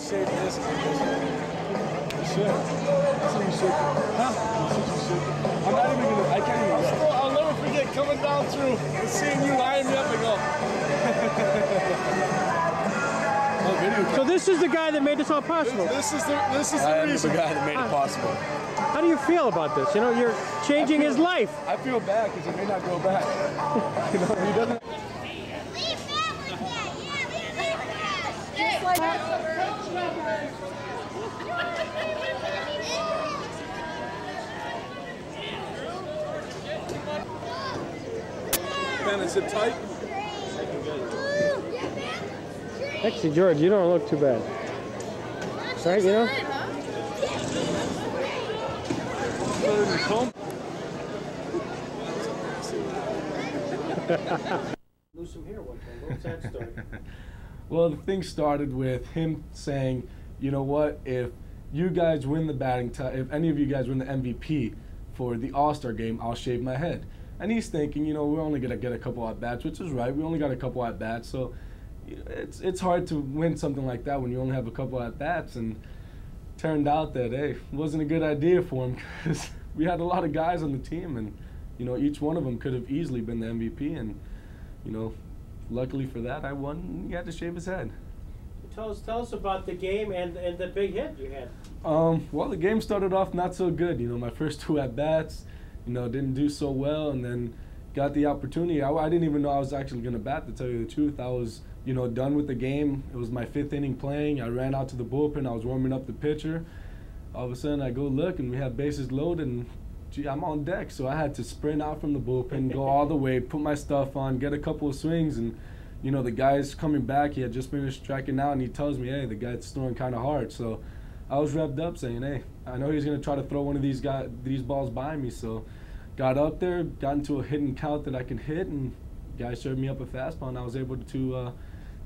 shave this and this. You should. That's what you should. Huh? That's what you should. I'm not even gonna, I can't even. I'll never forget coming down through and seeing you line me up and go. So this is the guy that made this all possible. This is the reason. I am the guy that made it possible. How do you feel about this? You know, you're changing his life. I feel bad because he may not go back. You know, he doesn't. Ben, is it tight? Actually, George, you don't look too bad. Right, you know? Lose some hair one time. What was that story? Well, the thing started with him saying, you know what, if you guys win the batting title, if any of you guys win the MVP for the All-Star game, I'll shave my head. And he's thinking, you know, we're only going to get a couple at-bats, which is right. We only got a couple at-bats, so it's hard to win something like that when you only have a couple at-bats. And turned out that, hey, it wasn't a good idea for him because we had a lot of guys on the team, and, you know, each one of them could have easily been the MVP. And, you know, luckily for that, I won, and he had to shave his head. Tell us about the game and the big hit you had. Well, the game started off not so good. You know, my first two at-bats, you know, didn't do so well, and then got the opportunity. I didn't even know I was actually going to bat, to tell you the truth. I was, you know, done with the game. It was my 5th inning playing. I ran out to the bullpen. I was warming up the pitcher. All of a sudden, I go look, and we have bases loaded, and gee, I'm on deck. So I had to sprint out from the bullpen, go all the way, put my stuff on, get a couple of swings, and, you know, the guy's coming back. He had just finished striking out, and he tells me, hey, the guy's throwing kind of hard. So I was revved up saying, hey, I know he's going to try to throw one of these balls by me. So got up there, got into a hitting count that I can hit, and guy served me up a fastball, and I was able to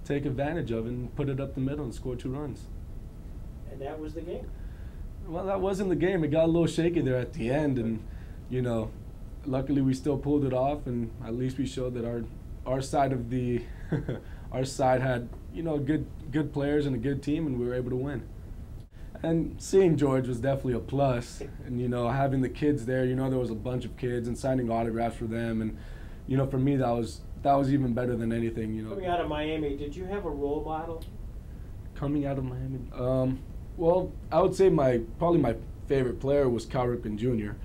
take advantage of it and put it up the middle and score 2 runs. And that was the game? Well, that wasn't the game. It got a little shaky there at the end, and, you know, luckily we still pulled it off, and at least we showed that our side of the our side had, you know, good players and a good team, and we were able to win. And seeing George was definitely a plus, and, you know, having the kids there, you know, there was a bunch of kids, and signing autographs for them, and, you know, for me that was even better than anything, you know. Coming out of Miami, did you have a role model? Coming out of Miami, well, I would say probably my favorite player was Cal Ripken Jr. Mm-hmm.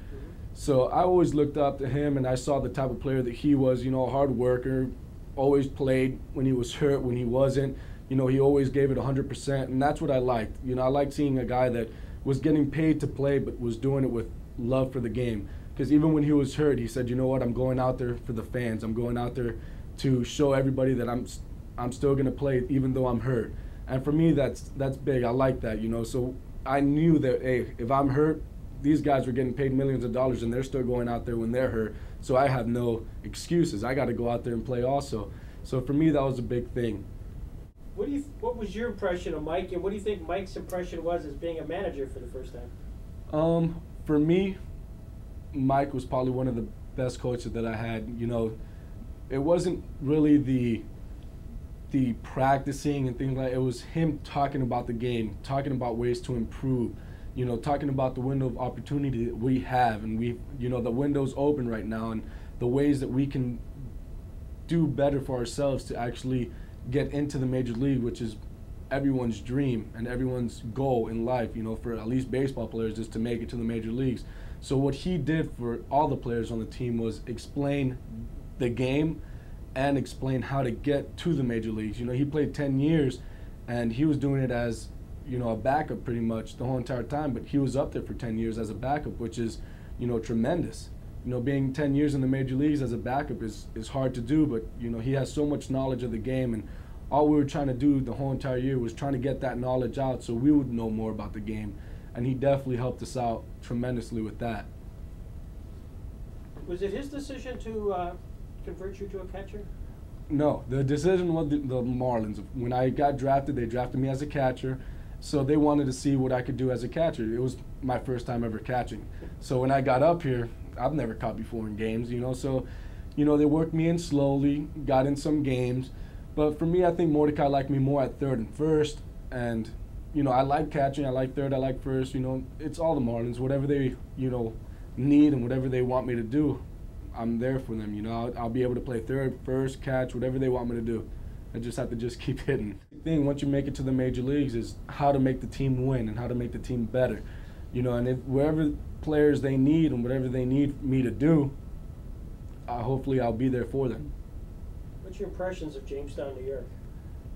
So I always looked up to him, and I saw the type of player that he was, you know, a hard worker, always played when he was hurt, when he wasn't. You know, he always gave it 100%, and that's what I liked. You know, I liked seeing a guy that was getting paid to play but was doing it with love for the game. Because even when he was hurt, he said, you know what, I'm going out there for the fans. I'm going out there to show everybody that I'm still going to play even though I'm hurt. And for me, that's big. I like that, you know. So I knew that, hey, if I'm hurt, these guys were getting paid millions of dollars, and they're still going out there when they're hurt. So I have no excuses. I got to go out there and play also. So for me, that was a big thing. What was your impression of Mike, and what do you think Mike's impression was as being a manager for the first time? For me, Mike was probably one of the best coaches that I had. You know, it wasn't really the practicing and things like that. It was him talking about the game, talking about ways to improve, you know, talking about the window of opportunity that we have, and you know, the window's open right now, and the ways that we can do better for ourselves to actually get into the major league, which is everyone's dream and everyone's goal in life, you know, for at least baseball players, is to make it to the major leagues. So what he did for all the players on the team was explain the game and explain how to get to the major leagues. You know, he played 10 years, and he was doing it as, you know, a backup pretty much the whole entire time, but he was up there for 10 years as a backup, which is, you know, tremendous. You know, being 10 years in the major leagues as a backup is hard to do, but, you know, he has so much knowledge of the game, and all we were trying to do the whole entire year was trying to get that knowledge out so we would know more about the game, and he definitely helped us out tremendously with that. Was it his decision to convert you to a catcher? No, the decision was the Marlins. When I got drafted, they drafted me as a catcher, so they wanted to see what I could do as a catcher. It was my first time ever catching. So when I got up here, I've never caught before in games, you know, so, you know, they worked me in slowly, got in some games. But for me, I think Mordecai liked me more at third and first, and you know, I like catching, I like third, I like first. You know, it's all the Marlins. Whatever they, you know, need and whatever they want me to do, I'm there for them. You know, I'll be able to play third, first, catch, whatever they want me to do. I just have to just keep hitting. The thing, once you make it to the major leagues, is how to make the team win and how to make the team better. You know, and if wherever players they need and whatever they need me to do, hopefully I'll be there for them. What's your impressions of Jamestown, New York?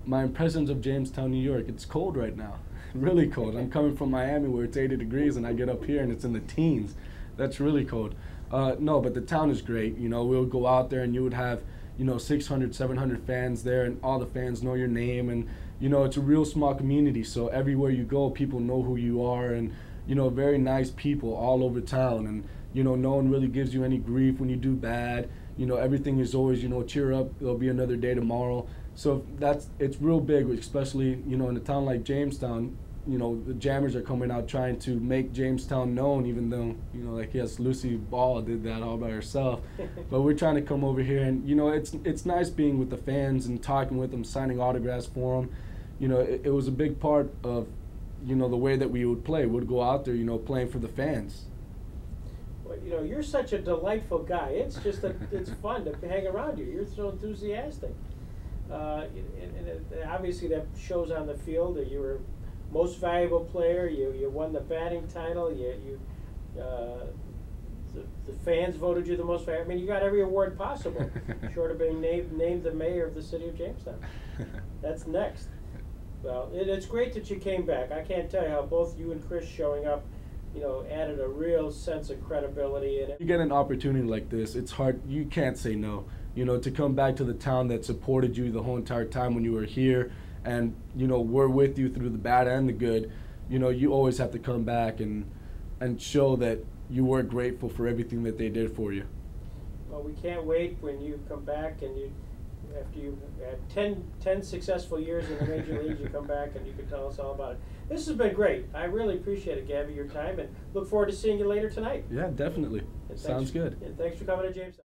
My impressions of Jamestown, New York, it's cold right now. Really cold. I'm coming from Miami where it's 80 degrees and I get up here and it's in the teens. That's really cold. No, but the town is great. You know, we'll go out there and you would have, you know, 600, 700 fans there, and all the fans know your name. And, you know, it's a real small community. So everywhere you go, people know who you are, and, you know, very nice people all over town. And, you know, no one really gives you any grief when you do bad. You know, everything is always, you know, cheer up, there'll be another day tomorrow. So it's real big, especially, you know, in a town like Jamestown. You know, the Jammers are coming out trying to make Jamestown known, even though, you know, like, yes, Lucy Ball did that all by herself. But we're trying to come over here, and, you know, it's nice being with the fans and talking with them, signing autographs for them. You know, it was a big part of, you know, the way that we would play. We'd go out there, you know, playing for the fans. Well, you know, you're such a delightful guy. It's just it's fun to hang around you. You're so enthusiastic. And obviously that shows on the field that you were most valuable player. You won the batting title. The fans voted you the most valuable. I mean, you got every award possible, short of being named the mayor of the city of Jamestown. That's next. Well, it's great that you came back. I can't tell you how both you and Chris showing up, you know, added a real sense of credibility. And you get an opportunity like this, it's hard. You can't say no. You know, to come back to the town that supported you the whole entire time when you were here, and, you know, we're with you through the bad and the good. You know, you always have to come back and show that you were grateful for everything that they did for you. Well, we can't wait when you come back and after you've had 10 successful years in the major leagues, you come back and you can tell us all about it. This has been great. I really appreciate it, Gabby, your time, and look forward to seeing you later tonight. Yeah, definitely. Sounds good. And thanks for coming to Jamestown.